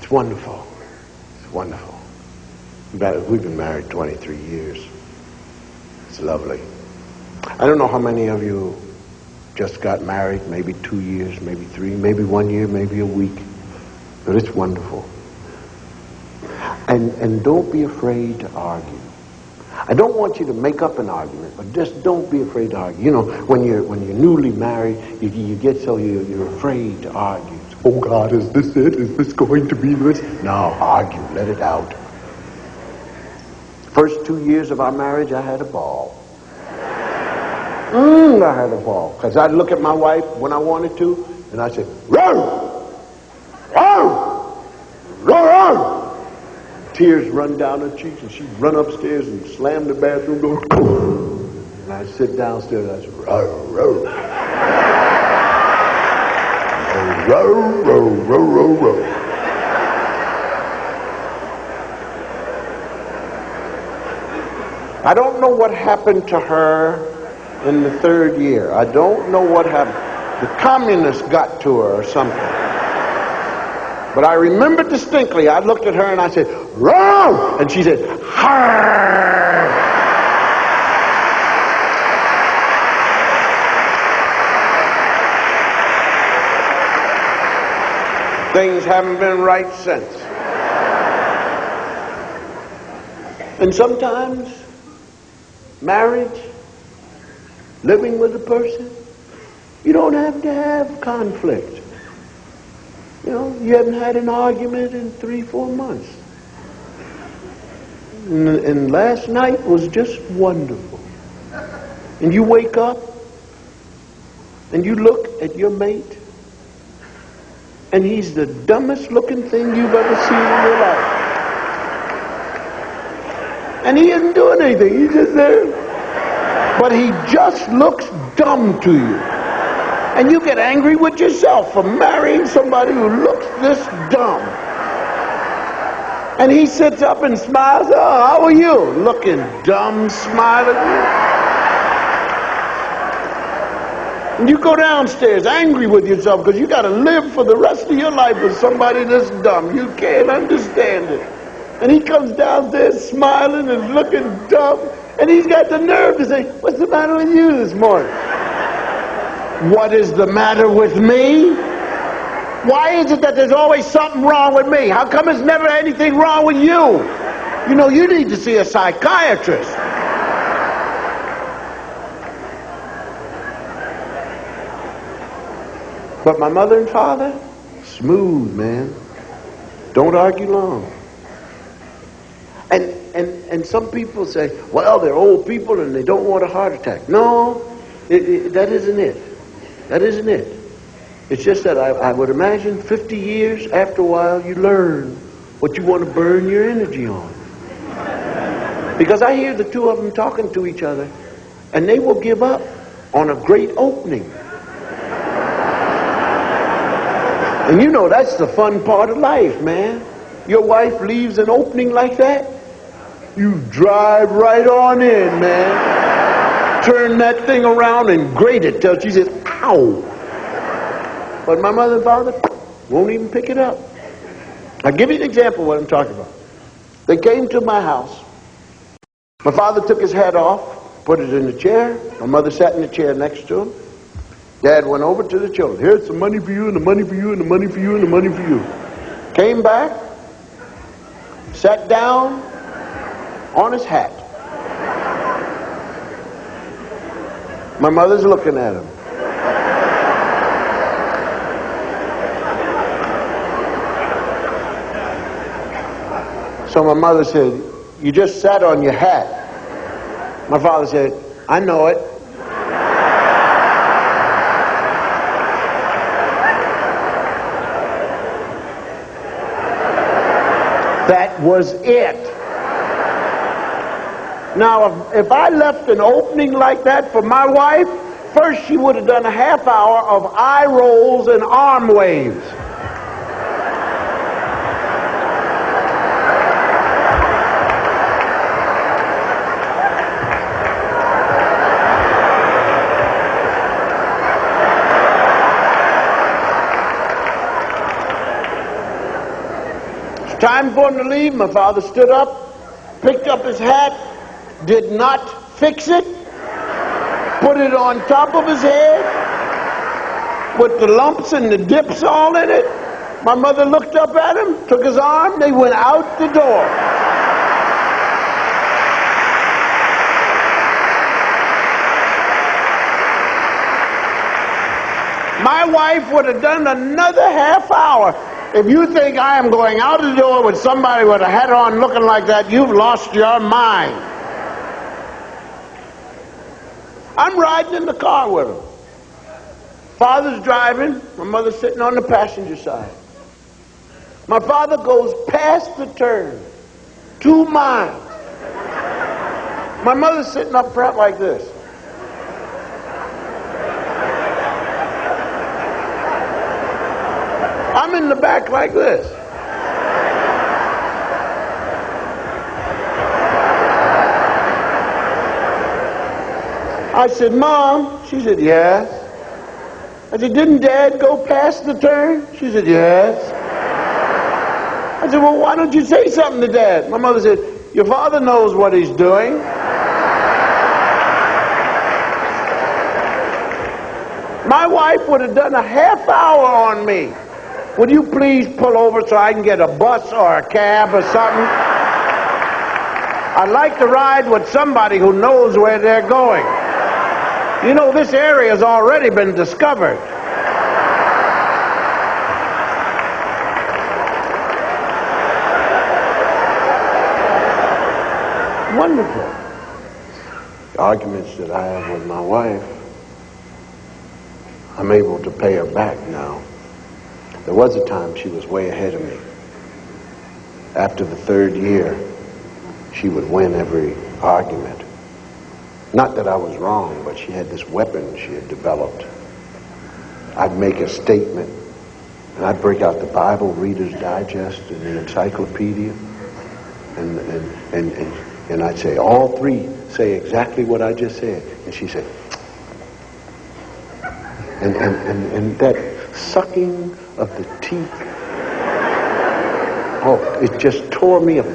It's wonderful. It's wonderful. We've been married 23 years. It's lovely. I don't know how many of you just got married, maybe 2 years, maybe 3, maybe 1 year, maybe a week. But it's wonderful. And don't be afraid to argue. I don't want you to make up an argument, but just don't be afraid to argue. You know, when you're newly married, you get so you're afraid to argue. Oh God, is this it? Is this going to be this? No, argue, let it out. First 2 years of our marriage, I had a ball. I had a ball. Because I'd look at my wife when I wanted to, and I'd say, row! Row! Row! Row! Tears run down her cheeks, and she'd run upstairs and slam the bathroom door. And I'd sit downstairs, and I'd say, row! Row! Row! Row! Row! Row! Row! I don't know what happened to her in the 3rd year. I don't know what happened. The communists got to her or something. But I remember distinctly, I looked at her and I said, row! And she said, harr! Things haven't been right since. And sometimes, marriage, living with a person, you don't have to have conflict. You know, you haven't had an argument in 3-4 months. And last night was just wonderful. And you wake up and you look at your mate and he's the dumbest looking thing you've ever seen in your life. And he isn't doing anything, he's just there. But he just looks dumb to you. And you get angry with yourself for marrying somebody who looks this dumb. And he sits up and smiles. Oh, how are you? Looking dumb, smiling. And you go downstairs angry with yourself because you got to live for the rest of your life with somebody this dumb. You can't understand it. And he comes downstairs smiling and looking dumb. And he's got the nerve to say, what's the matter with you this morning? What is the matter with me? Why is it that there's always something wrong with me? How come there's never anything wrong with you? You know, you need to see a psychiatrist. But my mother and father, smooth, man. Don't argue long. And some people say, well, they're old people and they don't want a heart attack. No, that isn't it. That isn't it. It's just that I would imagine 50 years after a while you learn what you want to burn your energy on. Because I hear the two of them talking to each other and they will give up on a great opening. And you know that's the fun part of life, man. Your wife leaves an opening like that, you drive right on in, man. Turn that thing around and grate it till she says, ow. But my mother and father won't even pick it up. I'll give you an example of what I'm talking about. They came to my house. My father took his hat off, put it in the chair. My mother sat in the chair next to him. Dad went over to the children. Here's some money for you, and the money for you, and the money for you, and the money for you. Came back, sat down on his hat. My mother's looking at him. So my mother said, you just sat on your hat. My father said, I know it. That was it. Now, if I left an opening like that for my wife, first she would have done a half hour of eye rolls and arm waves. Time for him to leave. My father stood up, picked up his hat, did not fix it, put it on top of his head, put the lumps and the dips all in it. My mother looked up at him, took his arm, they went out the door. My wife would have done another half hour. If you think I am going out the door with somebody with a hat on looking like that, you've lost your mind. I'm riding in the car with him. Father's driving, my mother's sitting on the passenger side. My father goes past the turn, 2 miles. My mother's sitting up front like this. I'm in the back like this. I said, Mom. She said, yes. I said, didn't Dad go past the turn? She said, yes. I said, well, why don't you say something to Dad? My mother said, your father knows what he's doing. My wife would have done a half hour on me. Would you please pull over so I can get a bus or a cab or something? I'd like to ride with somebody who knows where they're going. You know, this area has already been discovered. Wonderful. The arguments that I have with my wife, I'm able to pay her back now. There was a time she was way ahead of me. After the 3rd year, she would win every argument. Not that I was wrong, but she had this weapon she had developed. I'd make a statement, and I'd break out the Bible, Reader's Digest, and the encyclopedia, and I'd say, all 3 say exactly what I just said. And she'd say, and that sucking of the teeth, oh, it just tore me up.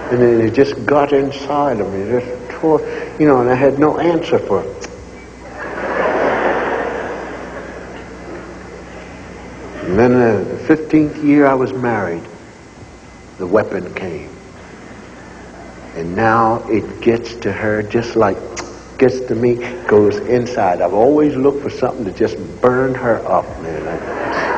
And then it just got inside of me. It just tore, and I had no answer for it. And then the 15th year I was married, the weapon came. And now it gets to her just like gets to me, goes inside. I've always looked for something to just burn her up, man.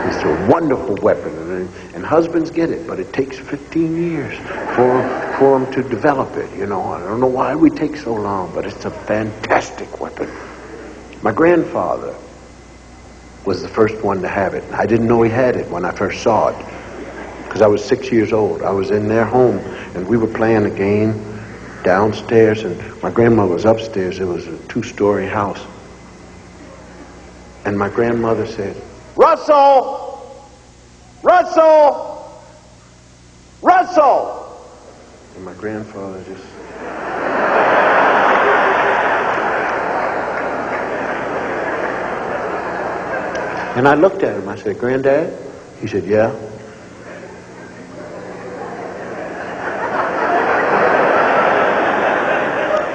It's a wonderful weapon, and husbands get it, but it takes 15 years for them to develop it, I don't know why we take so long, but it's a fantastic weapon. My grandfather was the first one to have it. I didn't know he had it when I first saw it, because I was 6 years old. I was in their home, and we were playing a game downstairs, and my grandmother was upstairs. It was a 2-story house. And my grandmother said, Russell! Russell! Russell! And my grandfather just... And I looked at him. I said, Granddad? He said, yeah.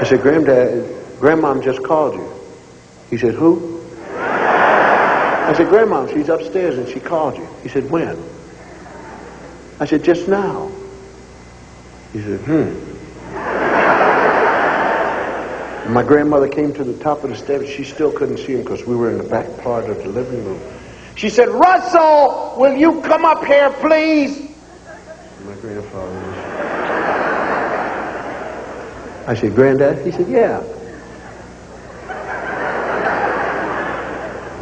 I said, Granddad, Grandmom just called you. He said, who? I said, Grandmom, she's upstairs and she called you. He said, when? I said, just now. He said, And my grandmother came to the top of the steps. She still couldn't see him because we were in the back part of the living room. She said, Russell, will you come up here, please? And my grandfather was... I said, Granddad? He said, yeah.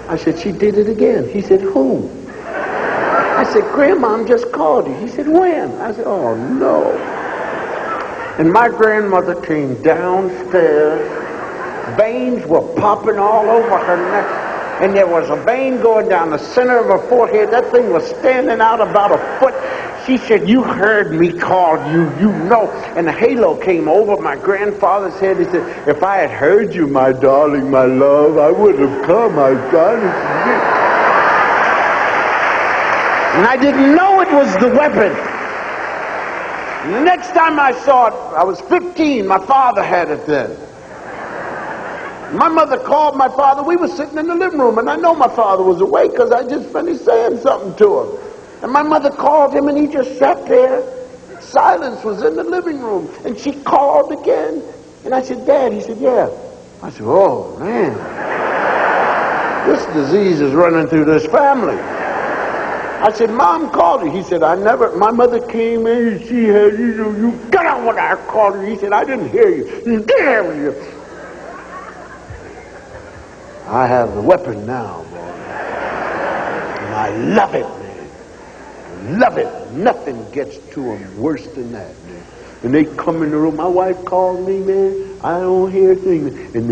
I said, she did it again. He said, who? I said, Grandmom just called you. He said, when? I said, oh, no. And my grandmother came downstairs. Veins were popping all over her neck. And there was a vein going down the center of her forehead. That thing was standing out about a foot. She said, you heard me call you, And the halo came over my grandfather's head. He said, if I had heard you, my darling, my love, I would have come. I done it. And I didn't know it was the weapon. The next time I saw it, I was 15. My father had it then. My mother called my father. We were sitting in the living room, and I know my father was awake because I just finished saying something to him. And my mother called him, and he just sat there. Silence was in the living room. And she called again. And I said, Dad. He said, yeah. I said, oh, man. This disease is running through this family. I said, Mom called you. He said, my mother came in and she had, you got out when I called her. He said, I didn't hear you. You didn't hear you. I have the weapon now, boy. And I love it, man. I love it. Nothing gets to them worse than that, man. And they come in the room. My wife called me, man. I don't hear a thing. And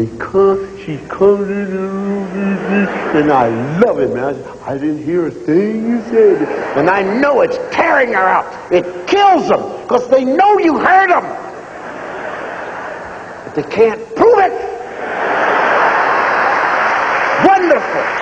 she comes in the room, and I love it, man. I didn't hear a thing you said. And I know it's tearing her up. It kills them because they know you heard them. But they can't prove it. Wonderful.